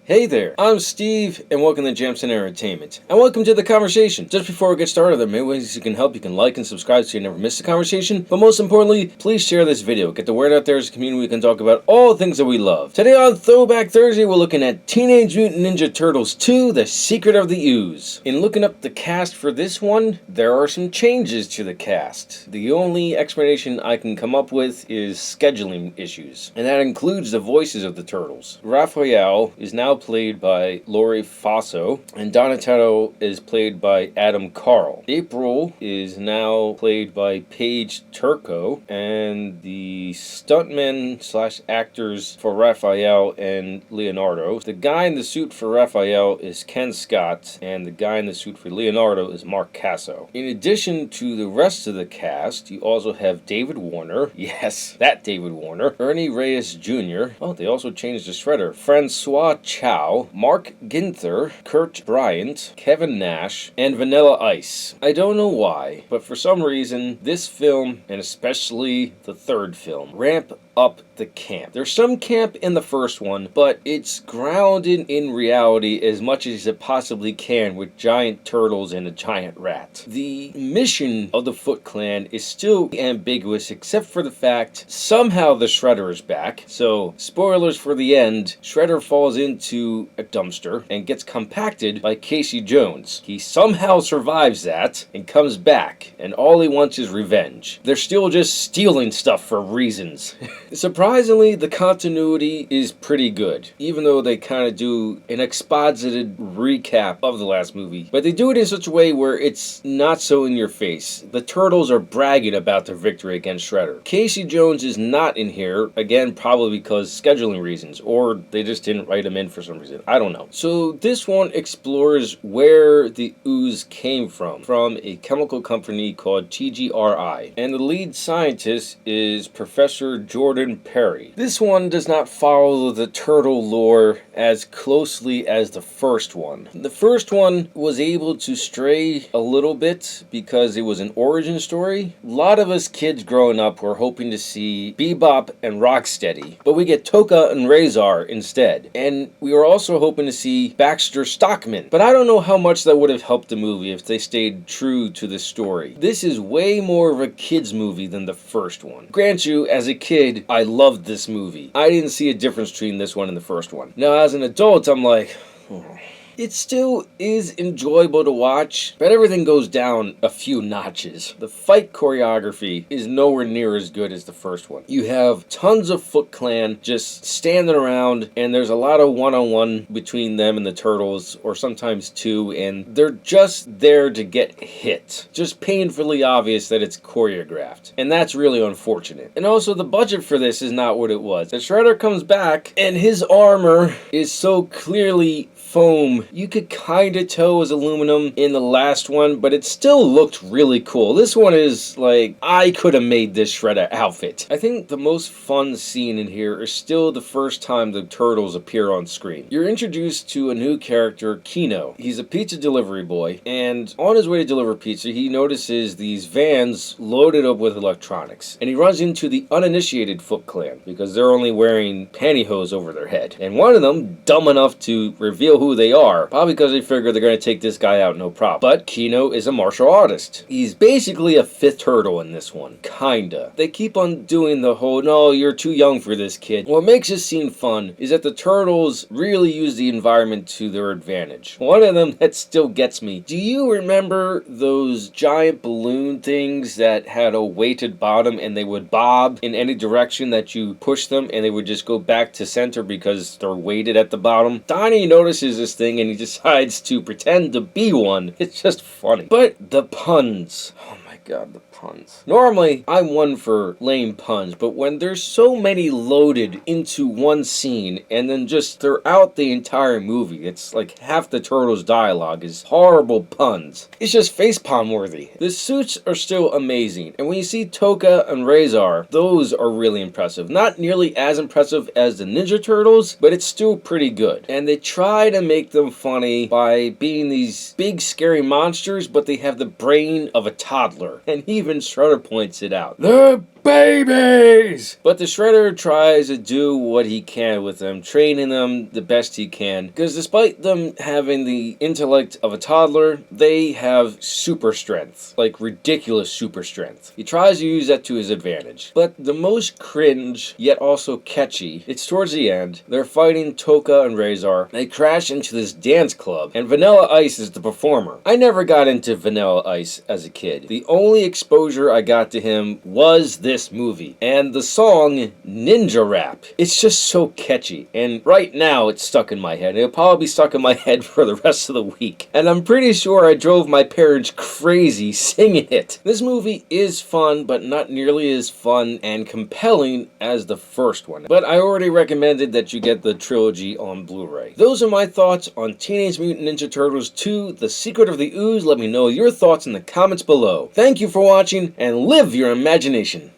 Hey there, I'm Steve, and welcome to Jamson Entertainment. And welcome to the conversation. Just before we get started, there are many ways you can help. You can like and subscribe so you never miss a conversation. But most importantly, please share this video. Get the word out there as a community. We can talk about all the things that we love. Today on Throwback Thursday, we're looking at Teenage Mutant Ninja Turtles 2, The Secret of the Ooze. In looking up the cast for this one, there are some changes to the cast. The only explanation I can come up with is scheduling issues. And that includes the voices of the Turtles. Raphael is now played by Lori Faso, and Donatello is played by Adam Carl. April is now played by Paige Turco, and the stuntmen slash actors for Raphael and Leonardo. The guy in the suit for Raphael is Ken Scott, and the guy in the suit for Leonardo is Mark Casso. In addition to the rest of the cast, you also have David Warner, yes, that David Warner, Ernie Reyes Jr., oh, they also changed the Shredder, Francois Chow, Mark Ginther, Kurt Bryant, Kevin Nash, and Vanilla Ice. I don't know why, but for some reason, this film, and especially the third film, ramp up the camp. There's some camp in the first one, but it's grounded in reality as much as it possibly can with giant turtles and a giant rat. The mission of the Foot Clan is still ambiguous except for the fact somehow the Shredder is back. So, spoilers for the end, Shredder falls into a dumpster and gets compacted by Casey Jones. He somehow survives that and comes back, and all he wants is revenge. They're still just stealing stuff for reasons. Surprisingly, the continuity is pretty good, even though they kind of do an exposited recap of the last movie. But they do it in such a way where it's not so in your face. The Turtles are bragging about their victory against Shredder. Casey Jones is not in here, again, probably because scheduling reasons, or they just didn't write him in for some reason. I don't know. So this one explores where the ooze came from a chemical company called TGRI. And the lead scientist is Professor Jordan Perry. This one does not follow the turtle lore as closely as the first one. The first one was able to stray a little bit because it was an origin story. A lot of us kids growing up were hoping to see Bebop and Rocksteady, but we get Toka and Razor instead. And we were also hoping to see Baxter Stockman, but I don't know how much that would have helped the movie if they stayed true to the story. This is way more of a kid's movie than the first one. Grant you, as a kid, I loved this movie. I didn't see a difference between this one and the first one. Now, as an adult, I'm like, it still is enjoyable to watch, but everything goes down a few notches. The fight choreography is nowhere near as good as the first one. You have tons of Foot Clan just standing around, and there's a lot of one-on-one between them and the Turtles, or sometimes two, and they're just there to get hit. Just painfully obvious that it's choreographed, and that's really unfortunate. And also, the budget for this is not what it was. The Shredder comes back, and his armor is so clearly foam. You could kind of tell it was aluminum in the last one, but it still looked really cool. This one is like, I could have made this Shredder outfit. I think the most fun scene in here is still the first time the Turtles appear on screen. You're introduced to a new character, Kino. He's a pizza delivery boy, and on his way to deliver pizza, he notices these vans loaded up with electronics, and he runs into the uninitiated Foot Clan because they're only wearing pantyhose over their head. And one of them, dumb enough to reveal who they are, probably because they figure they're going to take this guy out no problem. But Kino is a martial artist. He's basically a fifth turtle in this one. Kinda. They keep on doing the whole, no, you're too young for this, kid. What makes this scene fun is that the Turtles really use the environment to their advantage. One of them that still gets me. Do you remember those giant balloon things that had a weighted bottom and they would bob in any direction that you push them and they would just go back to center because they're weighted at the bottom? Donnie notices this thing and he decides to pretend to be one. It's just funny. But the puns. Oh my god, the puns. Normally, I'm one for lame puns, but when there's so many loaded into one scene and then just throughout the entire movie, it's like half the Turtles' dialogue is horrible puns. It's just facepalm worthy. The suits are still amazing, and when you see Toka and Razor, those are really impressive. Not nearly as impressive as the Ninja Turtles, but it's still pretty good. And they try to make them funny by being these big scary monsters, but they have the brain of a toddler. And even Shredder points it out. They're babies! But the Shredder tries to do what he can with them, training them the best he can, because despite them having the intellect of a toddler, they have super strength, like ridiculous super strength. He tries to use that to his advantage. But the most cringe, yet also catchy, it's towards the end. They're fighting Toka and Razor. They crash into this dance club, and Vanilla Ice is the performer. I never got into Vanilla Ice as a kid. The only exposure I got to him was this movie, and the song Ninja Rap. It's just so catchy, and right now it's stuck in my head. It'll probably be stuck in my head for the rest of the week. And I'm pretty sure I drove my parents crazy singing it. This movie is fun, but not nearly as fun and compelling as the first one. But I already recommended that you get the trilogy on Blu-ray. Those are my thoughts on Teenage Mutant Ninja Turtles 2, The Secret of the Ooze. Let me know your thoughts in the comments below. Thank you for watching, and live your imagination.